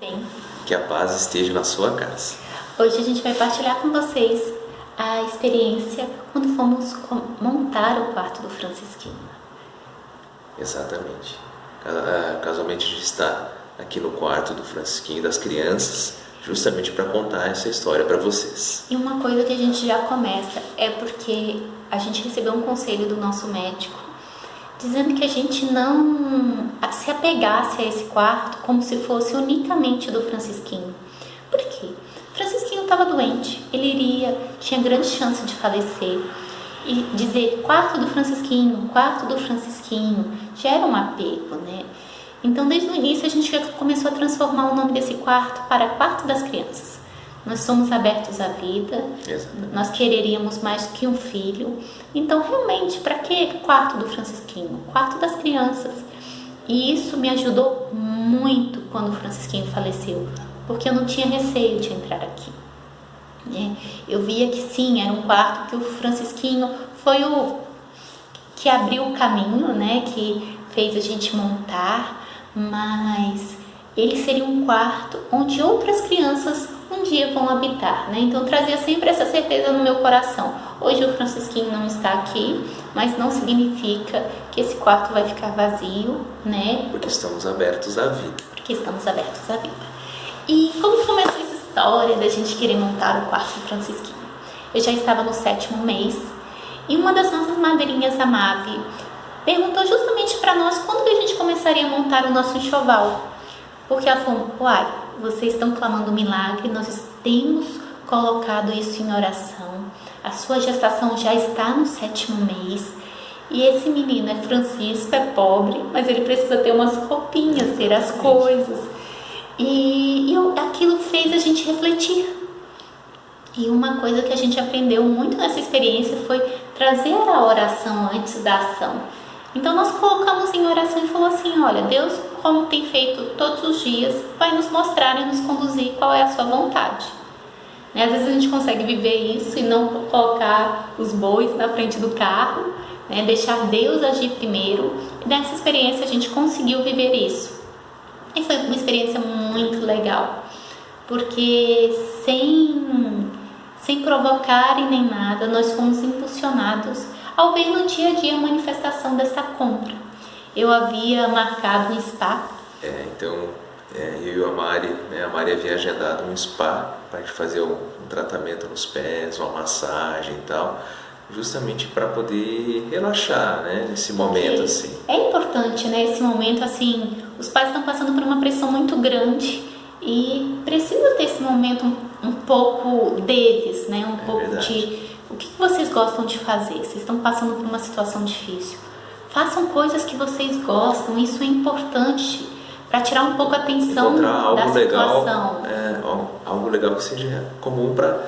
Bem, Que a paz esteja na sua casa. hoje a gente vai partilhar com vocês a experiência quando fomos montar o quarto do Francisquinho. Exatamente. Casualmente a gente está aqui no quarto do Francisquinho das crianças, justamente para contar essa história para vocês. E uma coisa que a gente já começa é porque a gente recebeu um conselho do nosso médico dizendo que a gente não se apegasse a esse quarto como se fosse unicamente do Francisquinho. Por quê? O Francisquinho estava doente, tinha grande chance de falecer. E dizer quarto do Francisquinho já era um apego, né? Então desde o início a gente já começou a transformar o nome desse quarto para quarto das crianças. Nós somos abertos à vida. Exatamente. Nós quereríamos mais que um filho. Então realmente, para que quarto do Francisquinho? Quarto das crianças. E isso me ajudou muito quando o Francisquinho faleceu, porque eu não tinha receio de entrar aqui. Eu via que sim, era um quarto que o Francisquinho foi o que abriu o caminho, né? Que fez a gente montar, mas ele seria um quarto onde outras crianças um dia vão habitar, né? Então eu trazia sempre essa certeza no meu coração. Hoje o Francisquinho não está aqui, mas não significa que esse quarto vai ficar vazio, né? Porque estamos abertos à vida. Porque estamos abertos à vida. E como começou essa história da gente querer montar o quarto do Francisquinho? Eu já estava no 7º mês e uma das nossas madrinhas, a Mavi, perguntou justamente para nós quando que a gente começaria a montar o nosso enxoval. Porque ela falou: uai, vocês estão clamando um milagre, nós temos colocado isso em oração, a sua gestação já está no 7º mês, e esse menino é Francisco, é pobre, mas ele precisa ter umas roupinhas, ter as coisas. E aquilo fez a gente refletir. E uma coisa que a gente aprendeu muito nessa experiência foi trazer a oração antes da ação. Então nós colocamos em oração e falou assim: olha, Deus, como tem feito todos os dias, vai nos mostrar e nos conduzir qual é a sua vontade. Às vezes a gente consegue viver isso e não colocar os bois na frente do carro, né? Deixar Deus agir primeiro. E nessa experiência a gente conseguiu viver isso. E foi uma experiência muito legal, porque sem provocar e nem nada, nós fomos impulsionados ao ver no dia a dia a manifestação dessa compra. Eu havia marcado um spa. Então, eu e a Mari, né, a Mari havia agendado um spa para a gente fazer um tratamento nos pés, uma massagem e tal, justamente para poder relaxar, né, nesse momento assim. É importante, né, esse momento assim, os pais estão passando por uma pressão muito grande e precisa ter esse momento um pouco deles, né, um pouco verdade. de o que vocês gostam de fazer. Vocês estão passando por uma situação difícil, façam coisas que vocês gostam, isso é importante para tirar um pouco a atenção da situação. Algo legal que seja comum para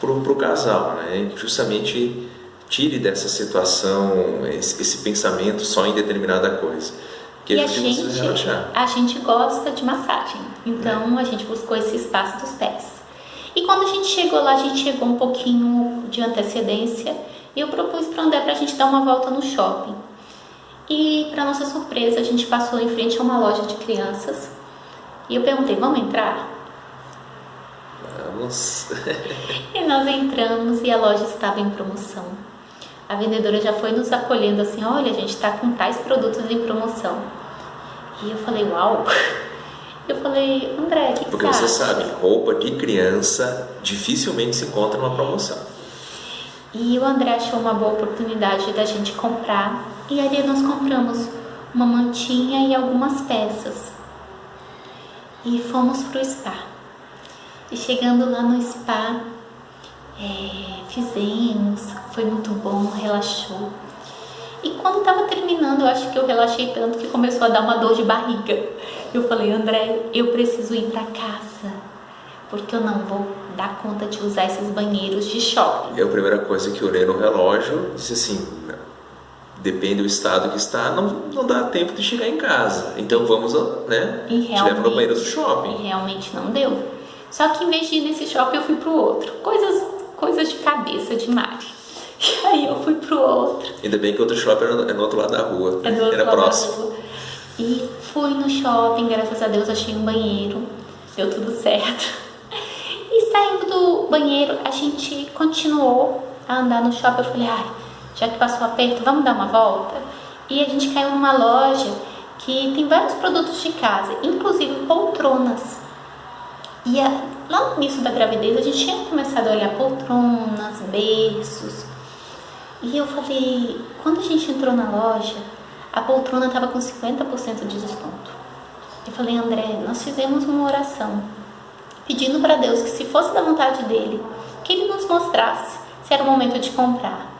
o casal, né? Justamente tire dessa situação esse pensamento só em determinada coisa. Que E a gente gosta de massagem, então a gente buscou esse espaço dos pés. E quando a gente chegou lá, a gente chegou um pouquinho de antecedência e eu propus para o André para a gente dar uma volta no shopping. E para nossa surpresa, a gente passou em frente a uma loja de crianças e eu perguntei: vamos entrar? Vamos. E nós entramos e a loja estava em promoção. A vendedora já foi nos acolhendo assim: olha, a gente está com tais produtos em promoção. E eu falei: uau! Eu falei: André, o que Porque você você acha? sabe, roupa de criança dificilmente se encontra numa promoção. E o André achou uma boa oportunidade da gente comprar. E ali nós compramos uma mantinha e algumas peças. E fomos pro spa. E chegando lá no spa, fizemos, foi muito bom, relaxou. E quando estava terminando, eu acho que eu relaxei tanto que começou a dar uma dor de barriga. Eu falei: André, eu preciso ir para casa, porque eu não vou dar conta de usar esses banheiros de shopping. A primeira coisa que eu olhei no relógio, disse assim: depende do estado que está, não dá tempo de chegar em casa. Então vamos, né, te levar no banheiro do shopping. E realmente não deu. Só que em vez de ir nesse shopping, eu fui pro outro. Coisas de cabeça de Mari. E aí eu fui pro outro. Ainda bem que outro shopping é no outro lado da rua. Era próximo. E fui no shopping, graças a Deus achei um banheiro. deu tudo certo. E saindo do banheiro, a gente continuou a andar no shopping. Eu falei, já que passou aperto, vamos dar uma volta? E a gente caiu numa loja que tem vários produtos de casa, inclusive poltronas. E lá no início da gravidez, a gente tinha começado a olhar poltronas, berços. E eu falei, quando a gente entrou na loja, a poltrona estava com 50% de desconto. Eu falei, André, nós fizemos uma oração, pedindo para Deus que, se fosse da vontade dele, que ele nos mostrasse se era o momento de comprar.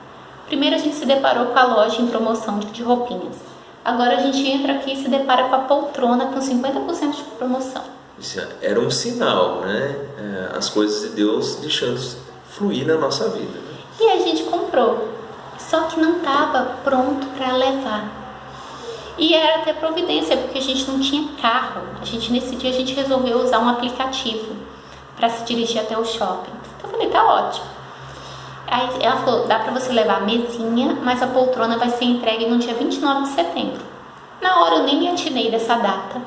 Primeiro a gente se deparou com a loja em promoção de roupinhas. Agora a gente entra aqui e se depara com a poltrona com 50% de promoção. Isso era um sinal, né? As coisas de Deus deixando fluir na nossa vida. E a gente comprou, só que não estava pronto para levar. E era até providência, porque a gente não tinha carro. Nesse dia a gente resolveu usar um aplicativo para se dirigir até o shopping. Então eu falei, tá ótimo. Aí ela falou, dá para você levar a mesinha, mas a poltrona vai ser entregue no dia 29 de setembro. Na hora eu nem me atinei dessa data,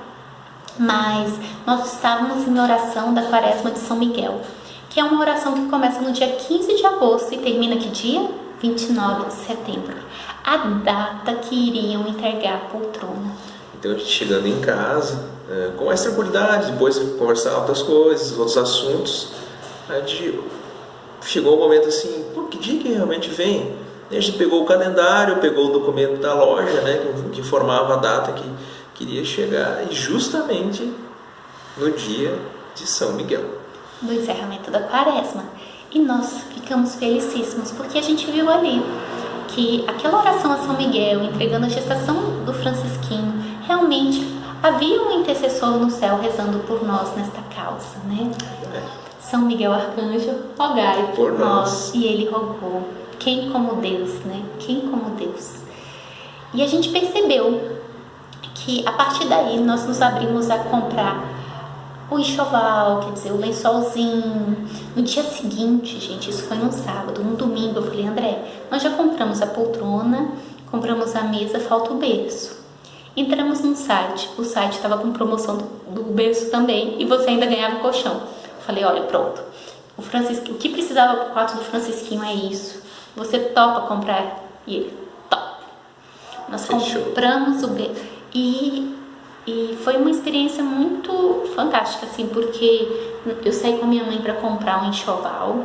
mas nós estávamos em oração da Quaresma de São Miguel, que é uma oração que começa no dia 15 de agosto e termina que dia? 29 de setembro. A data que iriam entregar a poltrona. Então a gente chegando em casa, com mais tranquilidade, depois conversar outras coisas, outros assuntos, a gente chegou um momento assim, que dia que realmente vem? E a gente pegou o calendário, pegou o documento da loja, né, que informava a data que queria chegar, e justamente no dia de São Miguel. Do encerramento da Quaresma. E nós ficamos felicíssimos, porque a gente viu ali que aquela oração a São Miguel, entregando a gestação do Francisquinho, realmente havia um intercessor no céu rezando por nós nesta causa, né? São Miguel Arcanjo, rogai por nós. E ele rogou. Quem como Deus, né? Quem como Deus? E a gente percebeu que a partir daí nós nos abrimos a comprar o enxoval, quer dizer, o lençolzinho. No dia seguinte, gente, isso foi num sábado, no domingo, eu falei, André, nós já compramos a poltrona, compramos a mesa, falta o berço. Entramos num site, o site estava com promoção do berço também, e você ainda ganhava o colchão. Falei, olha, pronto, o que precisava para o quarto do Francisquinho é isso. Você topa comprar? E ele, topa. Nós compramos o berço. E foi uma experiência muito fantástica, assim, porque eu saí com a minha mãe para comprar um enxoval.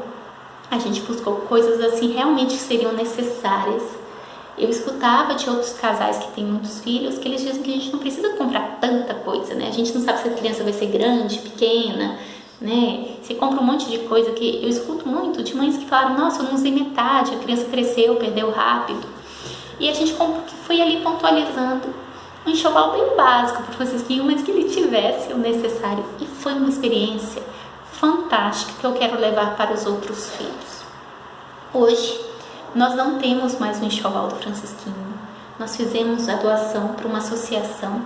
A gente buscou coisas, assim, realmente que seriam necessárias. Eu escutava de outros casais que têm muitos filhos que eles dizem que a gente não precisa comprar tanta coisa, né? A gente não sabe se a criança vai ser grande, pequena, né? Você compra um monte de coisa que eu escuto muito de mães que falaram, nossa, eu não usei metade, a criança cresceu, perdeu rápido. E a gente foi ali pontualizando um enxoval bem básico para o Francisquinho, mas que ele tivesse o necessário. E foi uma experiência fantástica que eu quero levar para os outros filhos. Hoje, nós não temos mais um enxoval do Francisquinho. Nós fizemos a doação para uma associação,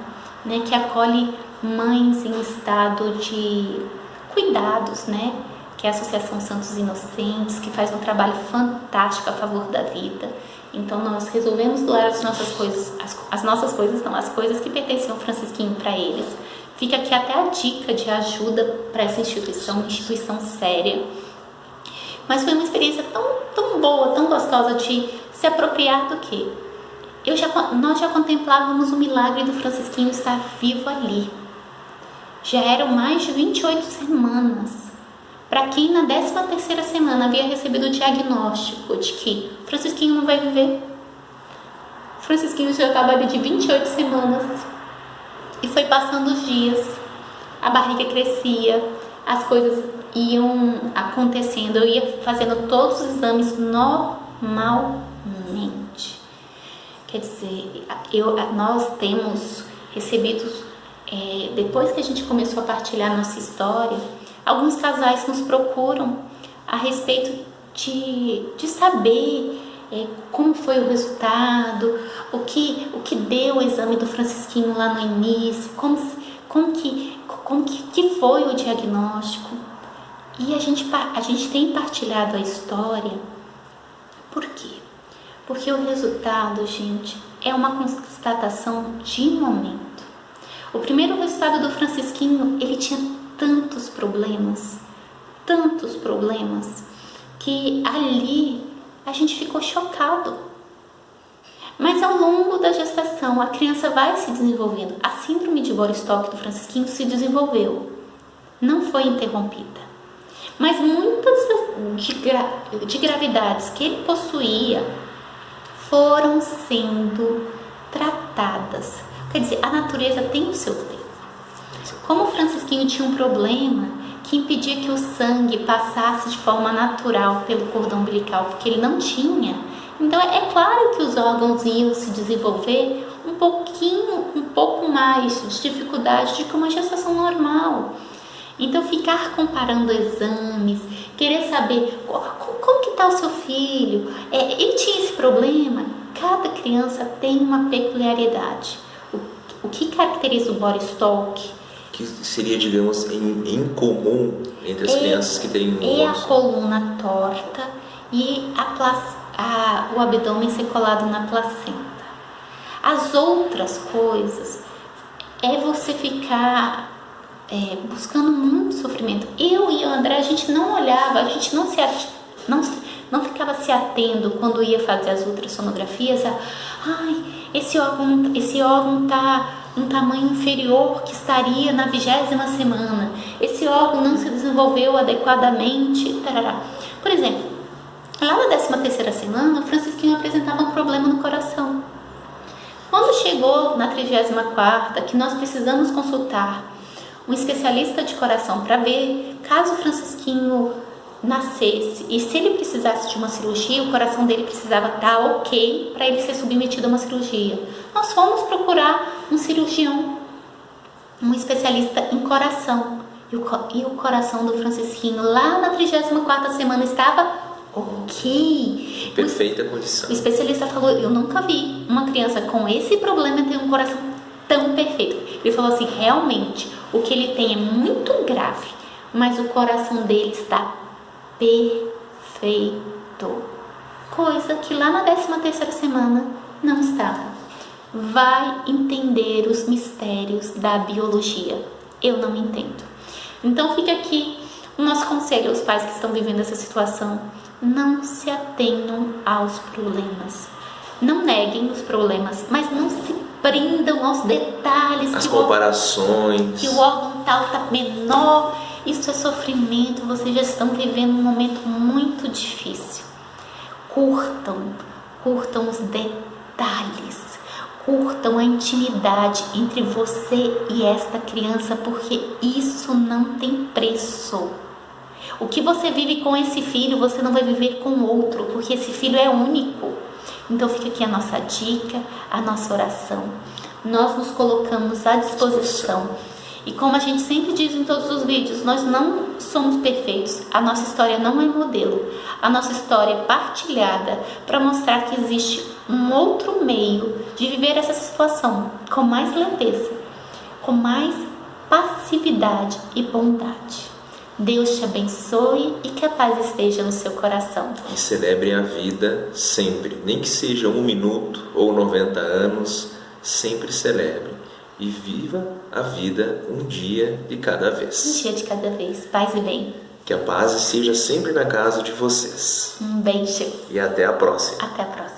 né, que acolhe mães em estado de cuidados, né, que é a Associação Santos Inocentes, que faz um trabalho fantástico a favor da vida. Então nós resolvemos doar as nossas coisas, as coisas que pertenciam ao Francisquinho para eles. Fica aqui até a dica de ajuda para essa instituição, uma instituição séria. Mas foi uma experiência tão boa, tão gostosa de se apropriar do que nós já contemplávamos o milagre do Francisquinho estar vivo ali. Já eram mais de 28 semanas. Para quem na 13ª semana havia recebido o diagnóstico de que o Francisquinho não vai viver, o Francisquinho já estava ali de 28 semanas. E foi passando os dias, a barriga crescia, as coisas iam acontecendo, eu ia fazendo todos os exames normalmente. Quer dizer, nós temos recebido, depois que a gente começou a partilhar nossa história, alguns casais nos procuram a respeito de saber como foi o resultado, o que deu o exame do Francisquinho lá no início, como que foi o diagnóstico. E a gente tem partilhado a história. Por quê? Porque o resultado, gente, é uma constatação de momento. O primeiro resultado do Francisquinho, ele tinha tantos problemas, que ali a gente ficou chocado. Mas ao longo da gestação, a criança vai se desenvolvendo. A síndrome de Boris-Stock do Francisquinho se desenvolveu, não foi interrompida. Mas muitas de gravidades que ele possuía foram sendo tratadas. Quer dizer, a natureza tem o seu tempo. Como o Francisquinho tinha um problema que impedia que o sangue passasse de forma natural pelo cordão umbilical, porque ele não tinha, então é claro que os órgãos iam se desenvolver um pouco mais de dificuldade do que uma gestação normal. Então ficar comparando exames, querer saber como que está o seu filho, ele tinha esse problema. Cada criança tem uma peculiaridade. O que caracteriza o Boris-Stock? Que seria, digamos, em comum entre as crianças que têm a coluna torta e o abdômen ser colado na placenta. As outras coisas é você ficar buscando muito sofrimento. Eu e o André, a gente não olhava, a gente não ficava se atendo quando ia fazer as ultrassonografias. Esse órgão está um tamanho inferior que estaria na 20ª semana. Esse órgão não se desenvolveu adequadamente. Tarará. Por exemplo, lá na 13ª semana, o Francisquinho apresentava um problema no coração. Quando chegou na 34ª, que nós precisamos consultar um especialista de coração para ver caso o Francisquinho nascesse e se ele precisasse de uma cirurgia, o coração dele precisava estar ok para ele ser submetido a uma cirurgia. Nós fomos procurar um cirurgião, um especialista em coração, e o coração do Francisquinho lá na 34ª semana estava ok. Perfeita condição. O especialista falou: eu nunca vi uma criança com esse problema ter um coração tão perfeito. Ele falou assim: realmente, o que ele tem é muito grave, mas o coração dele está perfeito. Coisa que lá na 13ª semana não estava. Vai entender os mistérios da biologia. Eu não entendo. Então fica aqui o nosso conselho aos pais que estão vivendo essa situação: não se atenham aos problemas. Não neguem os problemas, mas não se prendam aos detalhes. As comparações. Que o órgão tal está menor. Isso é sofrimento. Vocês já estão vivendo um momento muito difícil. Curtam os detalhes. Curtam a intimidade entre você e esta criança, porque isso não tem preço. O que você vive com esse filho, você não vai viver com outro, porque esse filho é único. Então fica aqui a nossa dica, a nossa oração. Nós nos colocamos à disposição. E como a gente sempre diz em todos os vídeos, nós não somos perfeitos. A nossa história não é modelo. A nossa história é partilhada para mostrar que existe um outro meio de viver essa situação com mais leveza, com mais passividade e bondade. Deus te abençoe e que a paz esteja no seu coração. E celebrem a vida sempre, nem que seja 1 minuto ou 90 anos, sempre celebrem. E viva a vida um dia de cada vez. Um dia de cada vez. Paz e bem. Que a paz esteja sempre na casa de vocês. Um beijo. E até a próxima. Até a próxima.